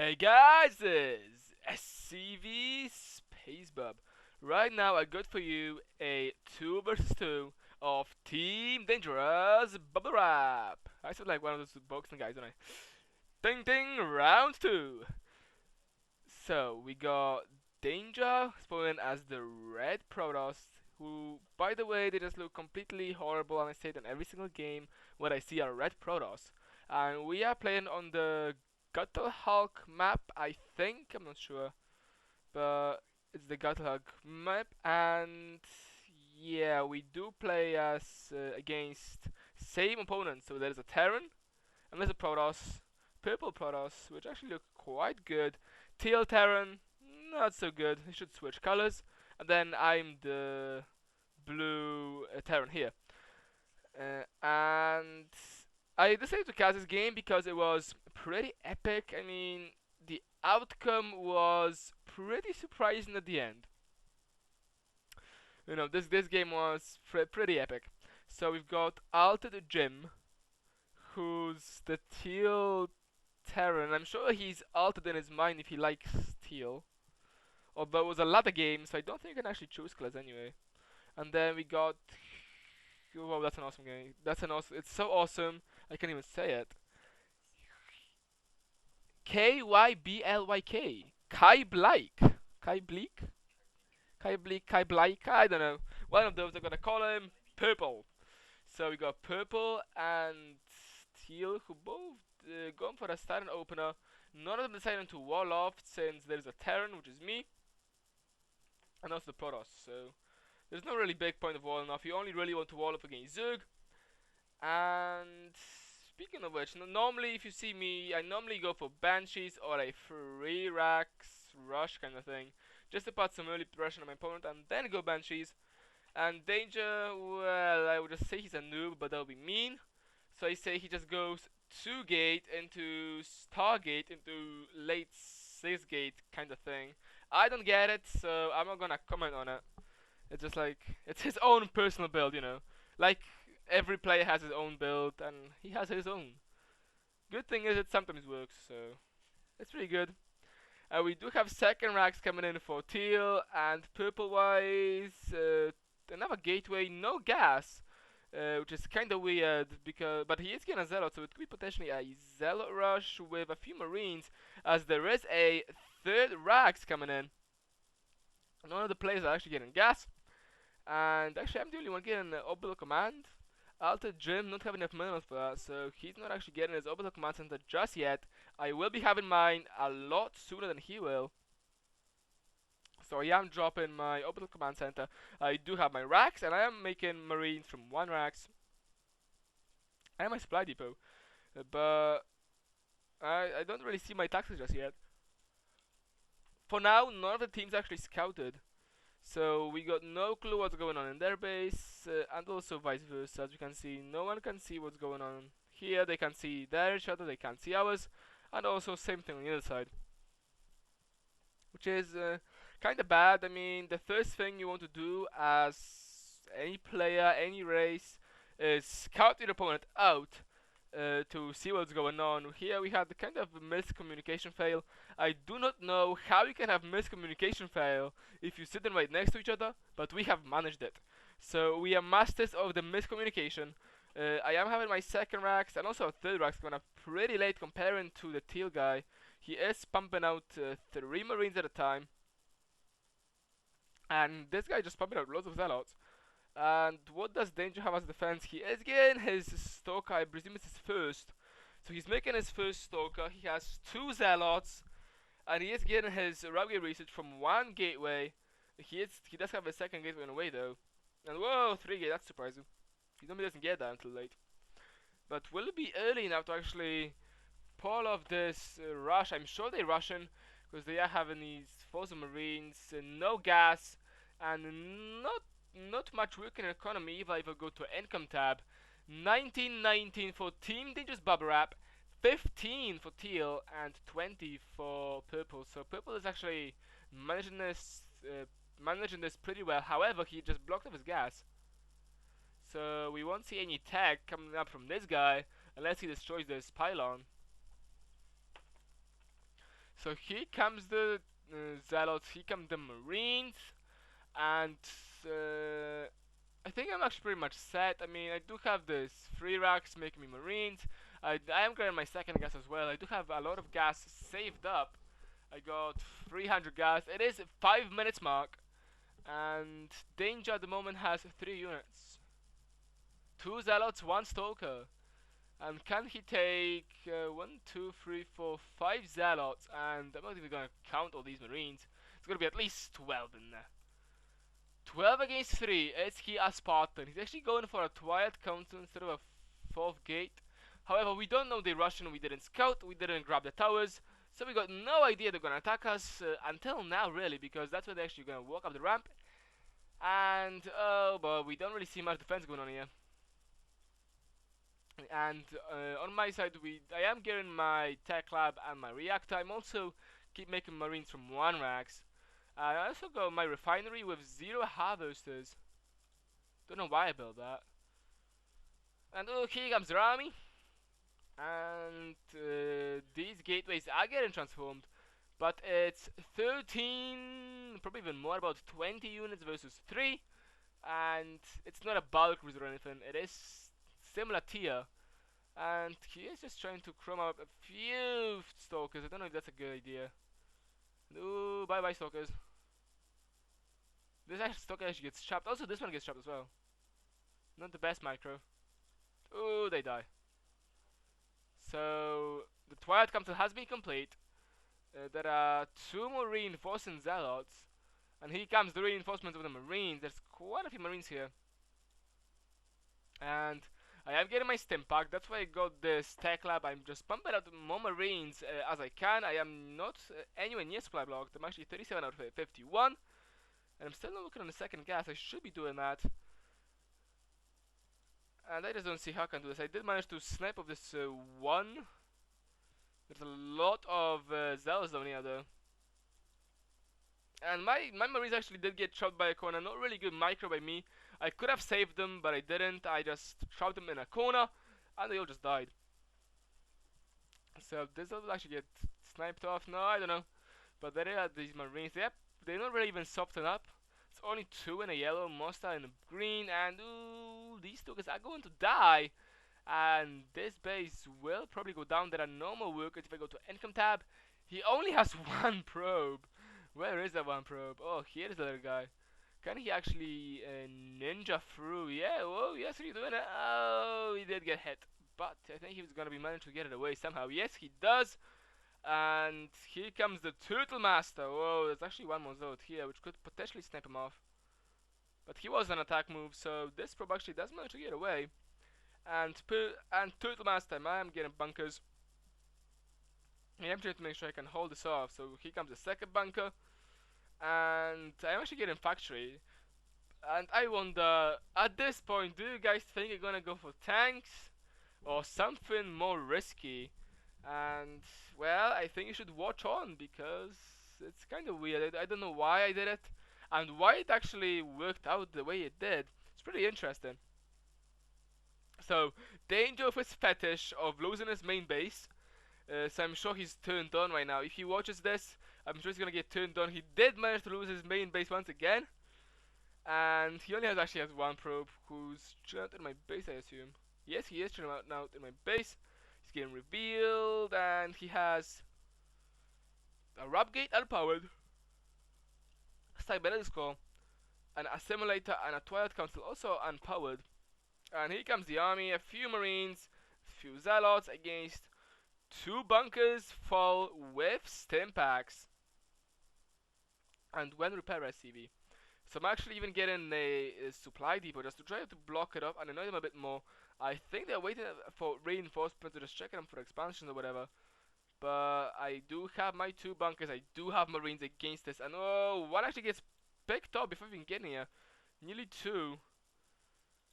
Hey guys, this is SCV Spacebub. Right now I got for you a 2 versus 2 of Team Dangerous Bubblewrap. I sound like one of those boxing guys, don't I? Ding ding, round 2. So we got Danger spawning as the red Protoss, who, by the way, they just look completely horrible, and I say that in every single game when I see a red Protoss. And we are playing on the Guttle Hulk map, I think. I'm not sure, but it's the Guttle Hulk map, and yeah, we do play as against same opponents. So there's a Terran, and there's a Protoss, purple Protoss, which actually look quite good. Teal Terran, not so good. He should switch colors. And then I'm the blue Terran here. And I decided to cast this game because it was pretty epic. I mean, the outcome was pretty surprising at the end. This game was pretty epic. So we've got Altered Jim, who's the teal Terran. I'm sure he's altered in his mind if he likes teal. Although it was a ladder game, so I don't think you can actually choose colors anyway. And then we got. Wow, that's an awesome game. That's an awesome. It's so awesome. I can't even say it. Kyblyk. Kai Blake. Kai Bleak. Kai Bleak. Kai Blake. I don't know. One of those. I'm gonna call him Purple. So we got Purple and Teal, who both gone for a starting opener. None of them decided to wall off since there's a Terran, which is me, and also the Protoss. So there's no really big point of walling off. You only really want to wall off against Zug. And speaking of which, normally if you see me, I normally go for Banshees or a free racks rush kind of thing, just to put some early pressure on my opponent and then go Banshees. And Danger, well, I would just say he's a noob, but that would be mean. So I say he just goes 2 gate into Stargate into late 6 gate kind of thing. I don't get it, so I'm not gonna comment on it. It's just like, it's his own personal build. Like, every player has his own build, and he has his own. Good thing is it sometimes works, so it's pretty good. We do have second racks coming in for teal and purple wise. Another gateway, no gas, which is kind of weird but he is getting a zealot, so it could be potentially a zealot rush with a few marines, as there is a third racks coming in. None of the players are actually getting gas, and actually I'm the only one getting orbital command. Altered Jim not having enough minerals for that, so he's not actually getting his orbital command center just yet. I will be having mine a lot sooner than he will. So I am dropping my orbital command center. I do have my racks, and I am making marines from 1 racks. I have my supply depot, but I don't really see my taxes just yet. For now, none of the teams actually scouted, so we got no clue what's going on in their base, and also vice versa. As you can see, no one can see what's going on here. They can see their shadow, they can't see ours, and also same thing on the other side, which is kind of bad. I mean, the first thing you want to do as any player, any race, is scout your opponent out to see what's going on. Here we had the kind of miscommunication fail. I do not know how you can have miscommunication fail if you sit them right next to each other, but we have managed it. So we are masters of the miscommunication. I am having my second racks and also a third racks going up pretty late comparing to the teal guy. He is pumping out 3 marines at a time, and this guy just pumping out loads of zealots. And what does Danger have as defense? He is getting his Stalker, I presume it's his first. So he's making his first Stalker. He has 2 Zealots, and he is getting his Rugged Research from 1 gateway. He does have a second gateway in a way though. And whoa, 3 gate, that's surprising. He normally doesn't get that until late. But will it be early enough to actually pull off this rush? I'm sure they're rushing, because they are having these frozen marines, no gas, and not much working economy. If I go to income tab, 1919 for Team Dangerous Bubblewrap, 15 for teal, and 20 for purple. So purple is actually managing this pretty well. However, he just blocked off his gas, so we won't see any tag coming up from this guy unless he destroys this pylon. So here comes the zealots, here come the marines, and uh, I think I'm actually pretty much set. I mean, I do have this 3 racks making me marines. I am getting my second gas as well. I do have a lot of gas saved up. I got 300 gas. It is 5 minutes mark, and danger at the moment has 3 units. 2 zealots, 1 stalker. And can he take 1, 2, 3, 4, 5 zealots? And I'm not even gonna count all these marines. It's gonna be at least 12 in there. 12 against 3. Is he a Spartan? He's actually going for a Twilight Council instead of a 4th gate. However, we don't know the Russian. We didn't scout. We didn't grab the towers. So we got no idea they're gonna attack us until now, really, because that's when they're actually gonna walk up the ramp. And oh, but we don't really see much defense going on here. And on my side, I am getting my tech lab and my reactor. I'm also keep making marines from 1 racks. I also got my refinery with 0 harvesters. Don't know why I built that. And here comes their army. And these gateways are getting transformed. But it's 13, probably even more, about 20 units versus 3. And it's not a bulk cruiser or anything. It is similar tier. And he is just trying to chrome up a few stalkers. I don't know if that's a good idea. Ooh, bye bye stalkers. This stalker actually gets trapped. Also, this one gets trapped as well. Not the best micro. Ooh, they die. So, the Twilight Council has been complete. There are 2 more reinforcing zealots. And here comes the reinforcements of the marines. There's quite a few marines here. And I am getting my stim pack. That's why I got this tech lab. I'm just pumping out more marines as I can. I am not anywhere near supply blocked. I'm actually 37 out of 51. And I'm still not looking on the second gas. I should be doing that. And I just don't see how I can do this. I did manage to snipe off this one. There's a lot of zealots down here though. And my marines actually did get trapped by a corner. Not really good micro by me. I could have saved them, but I didn't. I just trapped them in a corner, and they all just died. So this will actually get sniped off. No, I don't know. But there are these marines. Yep, they're not really even softened up. It's only 2 in a yellow, most are in a green, and ooh, these two guys are going to die. And this base will probably go down. There are no more workers. If I go to income tab, he only has 1 probe. Where is that 1 probe? Oh, here is the other guy. Can he actually ninja through? Yeah, oh, yes, he's doing it. Oh, he did get hit. But I think he was going to be managed to get it away somehow. Yes, he does. And here comes the Turtle Master. Whoa, there's actually 1 more Zod here, which could potentially snipe him off. But he was an attack move, so this probe actually does manage to get away. And Turtle Master, I am getting bunkers. I am trying to make sure I can hold this off. So here comes the second bunker. And I'm actually getting factory. And I wonder, at this point, do you guys think you're gonna go for tanks or something more risky? And well, I think you should watch on because it's kind of weird. I don't know why I did it and why it actually worked out the way it did. It's pretty interesting. So, danger of his fetish of losing his main base. So I'm sure he's turned on right now. If he watches this, I'm sure he's gonna get turned on. He did manage to lose his main base once again. And he only actually has 1 probe who's chilling out in my base, I assume. Yes, he is chilling out now in my base. He's getting revealed, and he has a Rub Gate unpowered, a Cybernetics Core, an Assimilator, and a Twilight Council also unpowered. And here comes the army, a few marines, a few zealots against 2 bunkers full with stim packs. And 1 repair SCV. So I'm actually even getting a supply depot just to try to block it off and annoy them a bit more. I think they're waiting for reinforcements to just check them for expansion or whatever. But I do have my 2 bunkers. I do have marines against this. And oh, 1 actually gets picked up before even getting here. Nearly 2.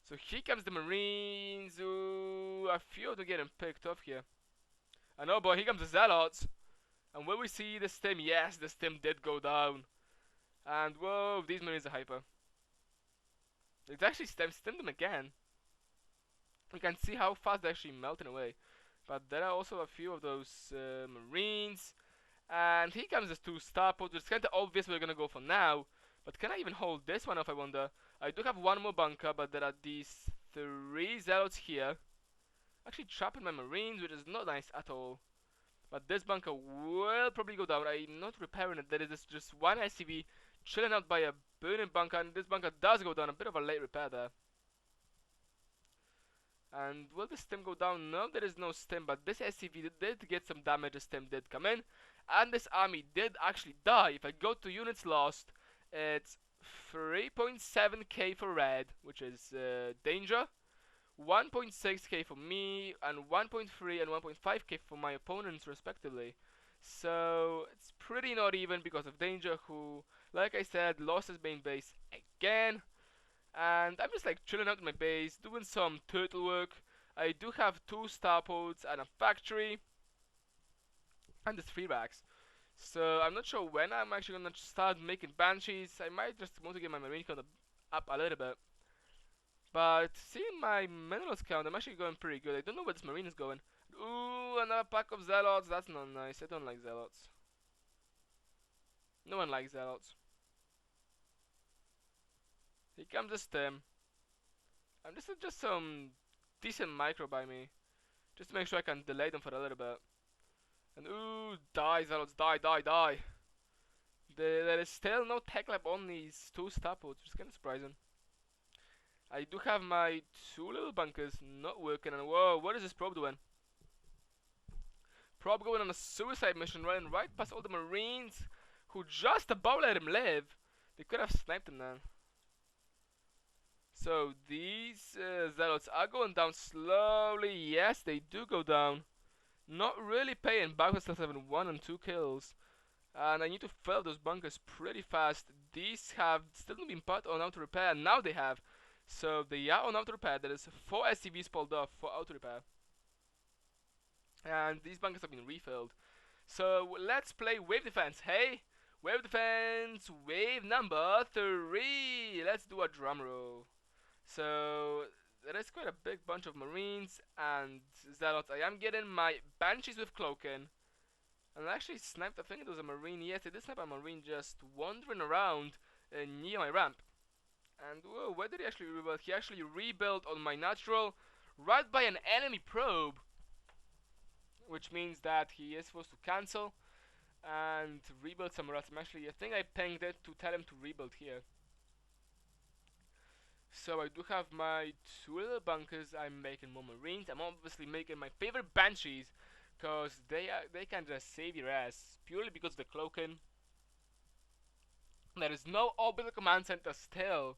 So here comes the marines. Ooh, a few of them getting picked up here. And oh boy, here comes the zealots. And will we see the stim? Yes, the stim did go down. And whoa, these marines are hyper. It's actually stemmed them again. You can see how fast they're actually melting away. But there are also a few of those marines. And here comes the two star pods, which is kinda obvious we're gonna go for now. But can I even hold this one off, I wonder? I do have one more bunker, but there are these three zealots here. Actually trapping my marines, which is not nice at all. But this bunker will probably go down. I'm not repairing it. There is just one SCV chilling out by a burning bunker, and this bunker does go down. A bit of a late repair there. And will the stim go down? No, there is no stim, but this SCV did get some damage. The stim did come in, and this army did actually die. If I go to units lost, it's 3.7k for red, which is danger. 1.6k for me, and 1.3 and 1.5k for my opponents respectively. So it's pretty not even because of danger, who, like I said, lost his main base again. And I'm just like chilling out in my base, doing some turtle work. I do have two starports and a factory, and the three racks. So I'm not sure when I'm actually gonna start making banshees. I might just want to get my marine count up a little bit. But seeing my minerals count, I'm actually going pretty good. I don't know where this marine is going. Ooh, another pack of zealots. That's not nice. I don't like zealots. No one likes zealots. Here comes the stem. I'm just some decent micro by me, just to make sure I can delay them for a little bit. And ooh, die zealots, die, die, die. There is still no tech lab on these two starports, which is kind of surprising. I do have my two little bunkers not working, and whoa, what is this probe doing? Probe going on a suicide mission, running right past all the marines who just about let him live. They could have sniped him then. So these zealots are going down slowly. Yes, they do go down. Not really paying back with still having 1 and 2 kills. And I need to fill those bunkers pretty fast. These have still not been put on auto repair. Now they have. So they are on auto repair. There is 4 SCVs pulled off for auto repair. And these bunkers have been refilled. So let's play wave defense. Hey, wave defense, wave number 3. Let's do a drum roll. So there is quite a big bunch of marines and zealots. I am getting my banshees with cloaking. And I actually sniped, I think it was a marine. Yes, I did snipe a marine just wandering around near my ramp. And whoa, where did he actually rebuild? He actually rebuilt on my natural right by an enemy probe, which means that he is supposed to cancel and rebuild somewhere else. I think I pinged it to tell him to rebuild here. So I do have my two little bunkers. I'm making more marines. I'm obviously making my favorite banshees, cause they can just save your ass purely because of the cloaking. There is no orbital command center still,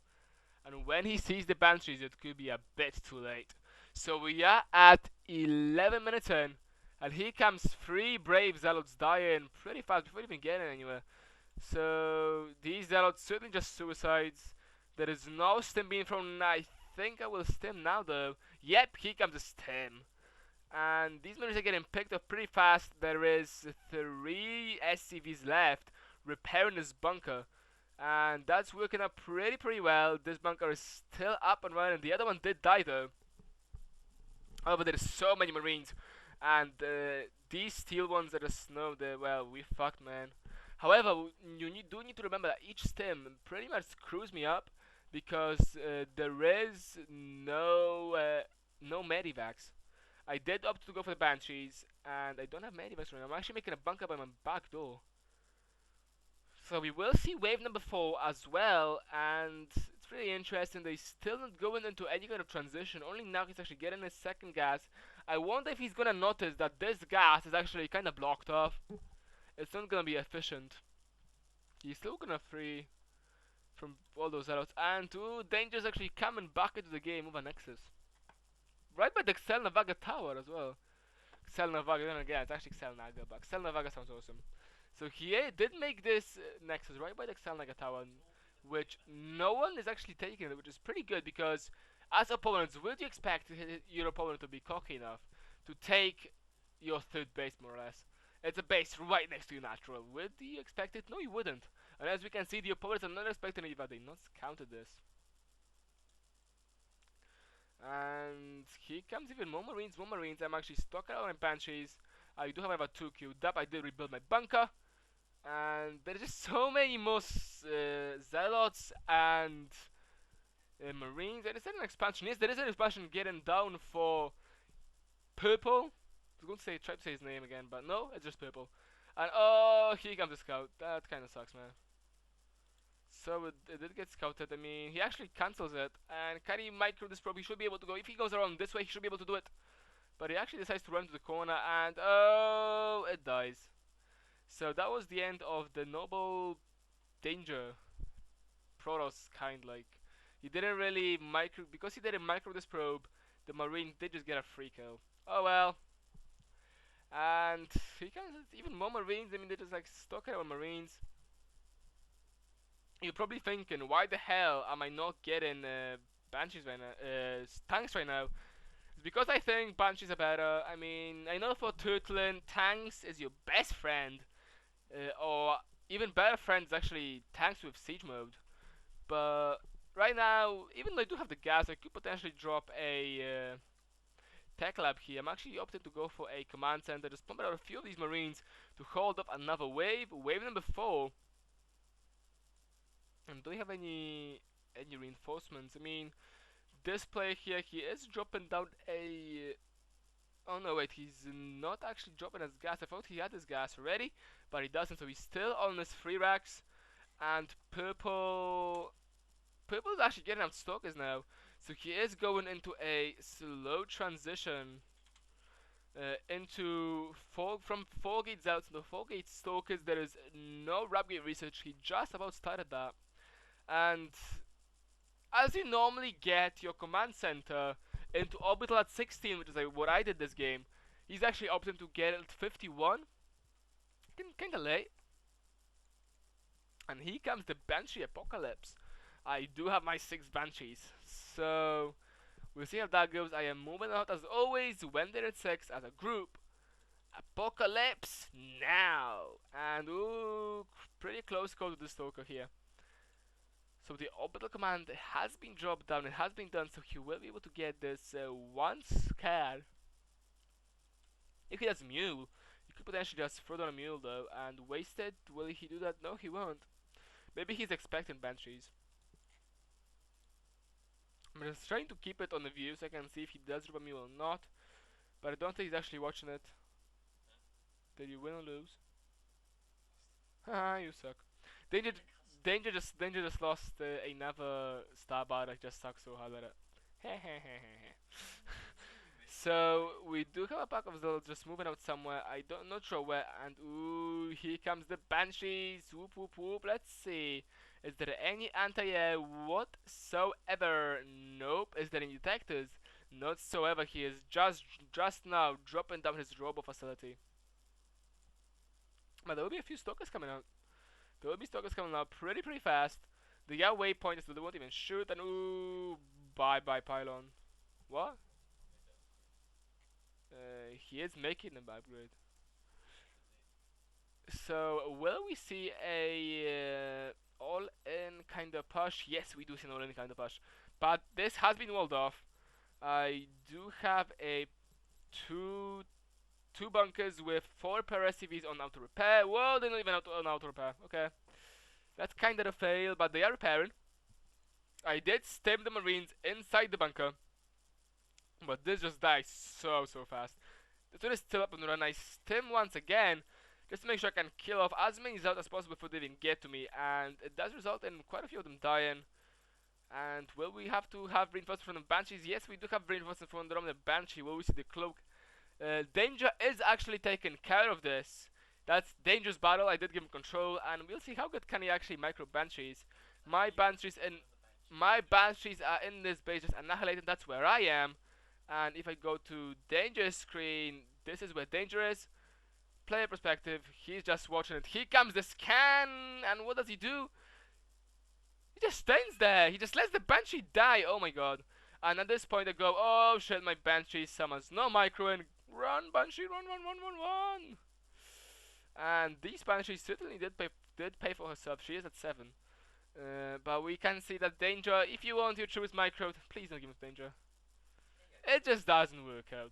and when he sees the banshees, it could be a bit too late. So we are at 11 minutes in, and here comes 3 brave zealots dying pretty fast before even getting anywhere. So these zealots certainly just suicides. There is no stim being thrown. I think I will stim now though. Yep, here comes the stim. And these marines are getting picked up pretty fast. There is 3 SCVs left repairing this bunker. And that's working out pretty well. This bunker is still up and running. The other one did die though. However, there is so many marines. And these steel ones are just no, well, we fucked, man. However, you do need to remember that each stim pretty much screws me up because there is no medivacs. I did opt to go for the banshees, and I don't have medivacs right now. I'm actually making a bunker by my back door. So we will see wave number 4 as well, and it's really interesting. They still not going into any kind of transition. Only now he's actually getting his second gas. I wonder if he's gonna notice that this gas is actually kind of blocked off. It's not gonna be efficient. He's still gonna free from all those arrows. And two dangers actually coming back into the game with a Nexus. Right by the Xel Navaga tower as well. Xel Navaga, then again, it's actually Xel Naga, but Xel Navaga sounds awesome. So he did make this Nexus right by the Xel Naga tower, which no one is actually taking it, which is pretty good because as opponents, would you expect your opponent to be cocky enough to take your third base more or less? It's a base right next to your natural. Would you expect it? No, you wouldn't. And as we can see, the opponents are not expecting it, but they not counted this. And here comes even more marines, more marines. I'm actually stuck out on banshees. I do however 2 queued up. I did rebuild my bunker. And there's just so many more zealots and marines. And is there an expansion? Yes, there is an expansion getting down for purple. I was going to say, try to say his name again, but no, it's just purple. And oh, here comes the scout. That kind of sucks, man. So it did get scouted. I mean, he actually cancels it. And can he micro this probe? He should be able to go. If he goes around this way, he should be able to do it. But he actually decides to run to the corner, and oh, it dies. So that was the end of the noble danger Protoss kind. Like, he didn't really micro, because he didn't micro this probe. The marine did just get a free kill. Oh well. And he can even more marines. I mean, they're just like stuck on marines. You're probably thinking, why the hell am I not getting banshees right now? Tanks right now? It's because I think banshees are better. I mean, I know for turtling, tanks is your best friend, or even better friend is actually tanks with siege mode. But right now, even though I do have the gas, I could potentially drop a tech lab here. I'm actually opting to go for a command center, just pump out a few of these marines to hold up another wave number 4. And do we have any reinforcements? I mean, this player here, he is dropping down a. Oh no, wait, he's not actually dropping his gas. I thought he had his gas already, but he doesn't. So he's still on his 3 racks. And purple is actually getting out stalkers now. So he is going into a slow transition into from 4 gates out to the 4 gate stalkers. There is no rap gate research. He just about started that. And as you normally get your command center into orbital at 16, which is like what I did this game, he's actually opting to get it at 51. Kinda late. And here comes the Banshee Apocalypse. I do have my 6 Banshees, so we'll see how that goes. I am moving out as always when they're at 6 as a group. Apocalypse now! And ooh, pretty close call to the Stalker here. So the orbital command has been dropped down, it has been done, so he will be able to get this one scare. If he does Mule, he could potentially just throw down a Mule though, and waste it. Will he do that? No, he won't. Maybe he's expecting Banshees. I'm just trying to keep it on the view so I can see if he does drop a Mule or not. But I don't think he's actually watching it. Did you win or lose? Haha, you suck. Danger, Danger just lost another Starbite. I just suck so hard at it. So we do have a pack of Zealots just moving out somewhere. Not sure where. And ooh, here comes the Banshees. Whoop whoop whoop. Let's see. Is there any anti-air whatsoever? Nope. Is there any detectors? Not whatsoever. He is just now dropping down his robo facility. But there will be a few stalkers coming out. There will be stalkers coming out pretty fast. The waypoint is they won't even shoot. And ooh, bye pylon. What? He is making an upgrade. So will we see a all-in kind of push? Yes, we do see an all-in kind of push. But this has been walled off. I do have a two bunkers with 4 per SCVs on auto repair. Well, they're not even on auto repair. Okay, that's kind of a fail, but they are repairing. I did stem the marines inside the bunker, but this just dies so fast. The turret is still up and run. I stem once again, just to make sure I can kill off as many Zealots as possible before they even get to me, and it does result in quite a few of them dying. And will we have to have reinforcements from the Banshees? Yes, we do have reinforcements from the Banshee. Will we see the cloak? Danger is actually taking care of this. That's Danger's battle. I did give him control, and we'll see how good can he actually micro Banshees. My Banshees are in this base just annihilated. That's where I am. And if I go to Danger screen, this is where Danger is. Player perspective, he's just watching it. Here comes the scan, and what does he do? He just stands there. He just lets the Banshee die. Oh my god. And at this point I go, oh shit, my Banshee summons no micro and run, Banshee, run. And these Banshees certainly did pay for herself. She is at 7. But we can see that Danger, if you want to choose micro, please don't give us Danger. It just doesn't work out.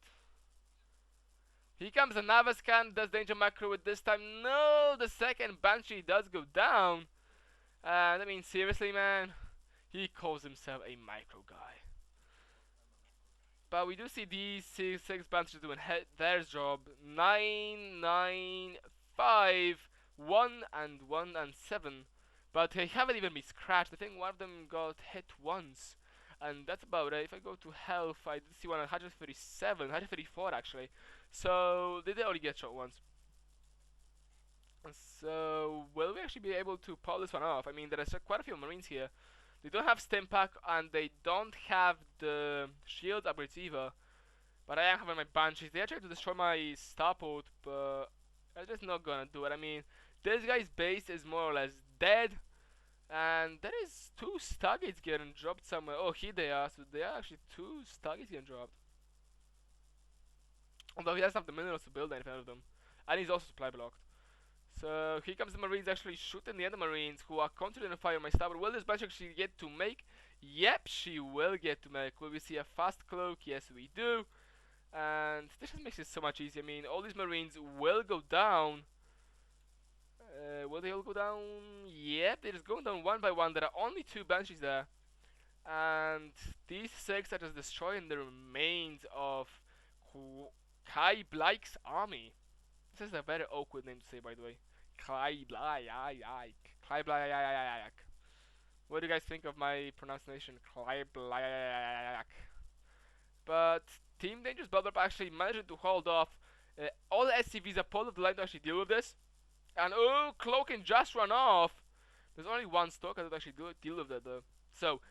Here comes another scan. Does danger macro with this time? No, the second Banshee does go down. And I mean, seriously, man, he calls himself a micro guy. But we do see these six Banshees doing their job. 9, 9, 5, 1, and 1, and 7. But they haven't even been scratched. I think one of them got hit once. And that's about it. If I go to health, I did see one at 137, 134 actually. So they did only get shot once. So will we actually be able to pull this one off? I mean, there are quite a few Marines here. They don't have stim pack and they don't have the shield upgrades either. But I am having my banshees. They are trying to destroy my starport, but I'm just not gonna do it. I mean, this guy's base is more or less dead. And there is two stargates getting dropped somewhere. Oh, here they are. So there are actually two stargates getting dropped. Although he doesn't have the minerals to build anything out of them. And he's also supply blocked. So here comes the Marines actually shooting the other Marines who are continuing to fire my starboard. Will this bunch actually get to make? Yep, she will get to make. Will we see a fast cloak? Yes, we do. And this just makes it so much easier. I mean, all these Marines will go down. Will they all go down? Yep, they're just going down one by one. There are only two Banshees there. And these six are just destroying the remains of Kai Blake's army. This is a very awkward name to say, by the way. Kai Blake. Kai Blake. What do you guys think of my pronunciation? Kai Blake. But Team Dangerous Bubblewrap actually managed to hold off all the SCVs are pulled of the line to actually deal with this. And oh, Cloaking just run off. There's only one Stalker that actually deal with that though. So,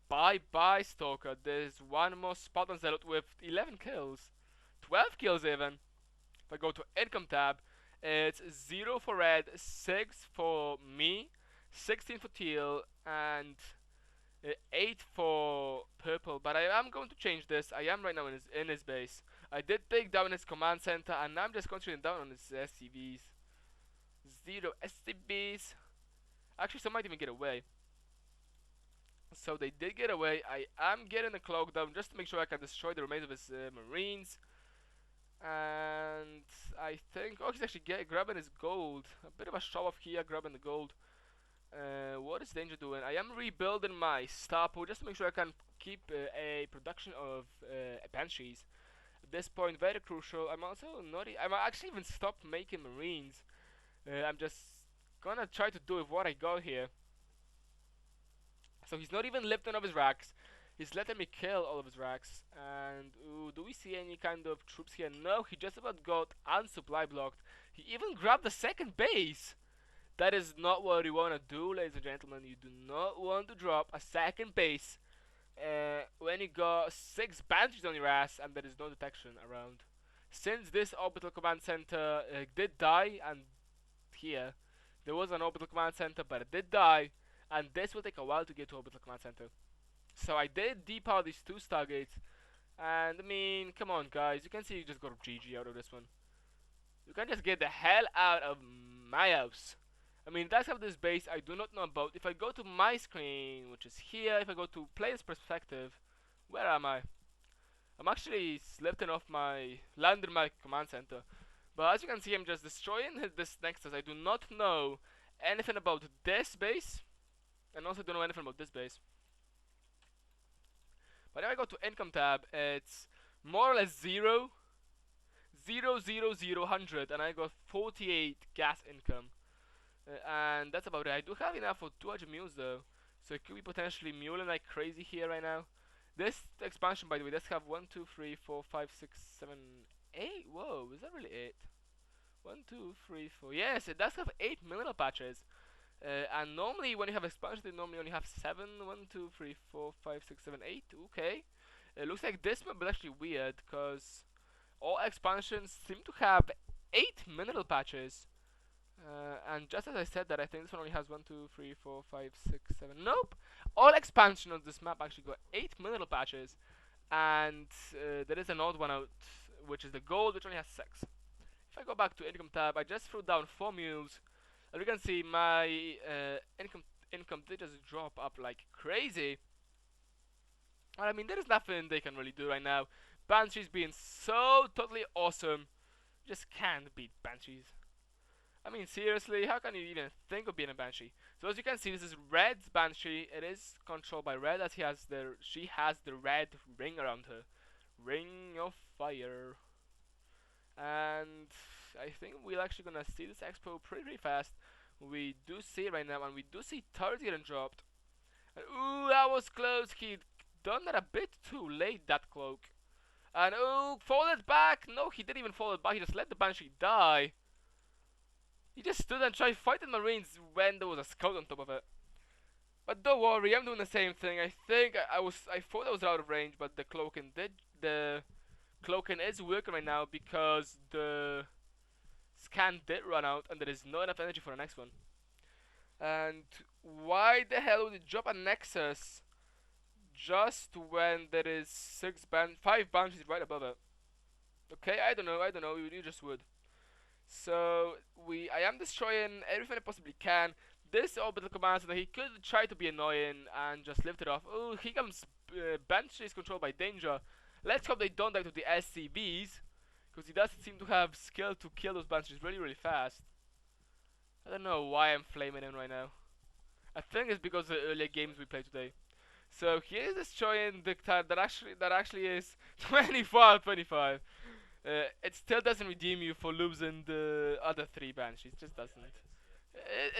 bye bye Stalker. There's one more Spartan Zealot with 11 kills. 12 kills even. If I go to Income tab, it's 0 for red, 6 for me, 16 for teal, and 8 for purple. But I am going to change this. I am right now in his base. I did take down his command center, and now I'm just concentrating down on his SCVs. 0 SCVs. Actually, some might even get away. So they did get away. I am getting the cloak down just to make sure I can destroy the remains of his Marines. And I think, oh, he's actually grabbing his gold. A bit of a show off here, grabbing the gold. What is Danger doing? I am rebuilding my starport just to make sure I can keep a production of Banshees. At this point, very crucial. I'm also not. I'm actually even stopped making Marines. I'm just gonna try to do with what I got here. So he's not even lifting up his racks. He's letting me kill all of his racks. And ooh, do we see any kind of troops here? No, he just about got unsupply blocked. He even grabbed the second base. That is not what you want to do, ladies and gentlemen. You do not want to drop a second base when you got 6 Banshees on your ass and there is no detection around. Since this orbital command center did die, and here there was an orbital command center but it did die, and this will take a while to get to orbital command center. So I did depower these 2 stargates, and I mean, come on guys, you can see you just got GG out of this one. You can just get the hell out of my house. I mean, that's how this base I do not know about. If I go to my screen, which is here, if I go to player's perspective, where am I? I'm actually lifting off my landing my command center. But as you can see, I'm just destroying this Nexus. I do not know anything about this base, and also don't know anything about this base. But if I go to Income tab, it's more or less 0, 0, 0, 0, 100, and I got 48 gas income. And that's about it. I do have enough for 200 mules though, so it could be potentially muling like crazy here right now. This expansion, by the way, does have 1, 2, 3, 4, 5, 6, 7, 8. Whoa, is that really 8? 1, 2, 3, 4. Yes, it does have 8 mineral patches. And normally when you have expansion, they normally only have 7. 1, 2, 3, 4, 5, 6, 7, 8. Okay. It looks like this map is actually weird because all expansions seem to have 8 mineral patches. And just as I said that, I think this one only has 1, 2, 3, 4, 5, 6, 7. Nope! All expansion on this map actually got 8 mineral patches. And there is an odd one out, which is the gold, which only has 6. If I go back to Income tab, I just threw down 4 mules. As you can see, my income did just drop up like crazy. And I mean, there is nothing they can really do right now. Banshee's being so totally awesome. just can't beat Banshees. I mean, seriously, how can you even think of being a Banshee? So as you can see, this is Red's Banshee. It is controlled by Red, as she has the red ring around her, ring of fire. And I think we're actually gonna see this expo pretty fast. We do see it right now, and we do see turret getting dropped. And ooh, that was close. He done that a bit too late. That cloak. And ooh, folded back. No, he didn't even fold it back. He just let the Banshee die. He just stood and tried fighting Marines when there was a scout on top of it. But don't worry, I'm doing the same thing. I think I thought I was out of range, but the cloaking is working right now because the scan did run out and there is not enough energy for the next one. And why the hell would it drop a Nexus just when there is 5 Banshees right above it? Okay, I don't know, you just would. So I am destroying everything I possibly can. This orbital command that he could try to be annoying and just lift it off. Oh, here comes Banshees controlled by Danger. Let's hope they don't die to the SCVs, because he does seem to have skill to kill those Banshees really, really fast. I don't know why I'm flaming him right now. I think it's because of the earlier games we played today. So he is destroying the time that actually is 25-25. It still doesn't redeem you for losing the other 3 Banshees. It just doesn't.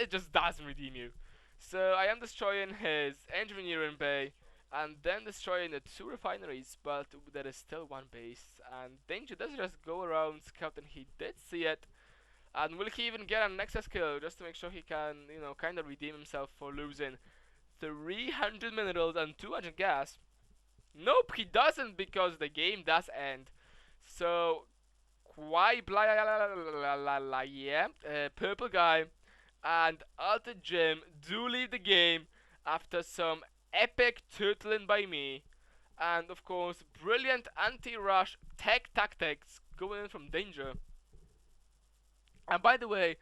It just doesn't redeem you. So I am destroying his engineering bay, and then destroying the 2 refineries, but there is still 1 base. And Danger does just go around scouting. He did see it. And will he even get an Nexus kill just to make sure he can, kind of redeem himself for losing 300 minerals and 200 gas? Nope, he doesn't, because the game does end. So, yeah, Purple Guy and Altered Jim do leave the game after some epic turtling by me. And of course, brilliant anti-rush tech tactics going in from Danger. And by the way,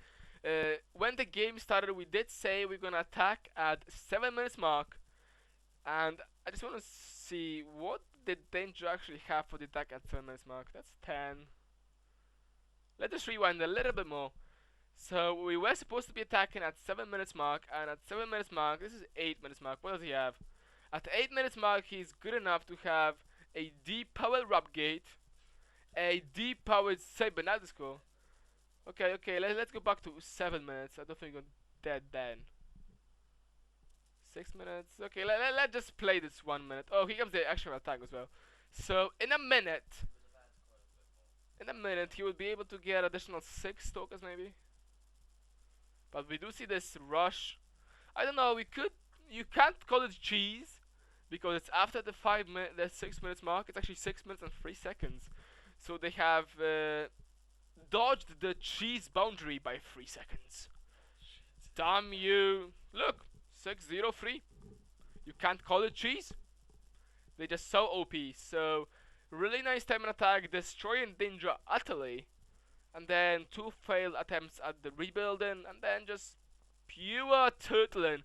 when the game started, we did say we're gonna attack at 7 minutes mark. And I just want to see, what did Danger actually have for the attack at 7 minutes mark? That's 10. Let us rewind a little bit more. So we were supposed to be attacking at 7 minutes mark, and at 7 minutes mark, this is 8 minutes mark. What does he have? At 8 minutes mark, he's good enough to have a deep-powered Rub Gate, a deep-powered Cybernetic Score. Okay, let's go back to 7 minutes. I don't think you're dead then. 6 minutes. Okay, let's just play this 1 minute. Oh, here comes the actual attack as well. So in a minute, he will be able to get additional 6 tokens maybe. But we do see this rush. I don't know. You can't call it cheese because it's after the 6 minutes mark. It's actually 6 minutes and 3 seconds. So they have dodged the cheese boundary by 3 seconds. Damn you! Look, 603. You can't call it cheese. They're just so OP. So really nice time and attack, destroying Danger utterly, and then 2 failed attempts at the rebuilding, and then just pure turtling.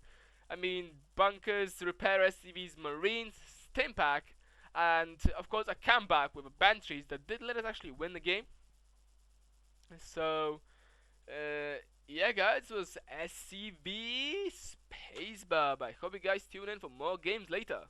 I mean, bunkers, repair SCVs, marines, stim pack, and of course a comeback with a Banshees that did let us actually win the game. So yeah guys, it was SCV Space Bub. I hope you guys tune in for more games later.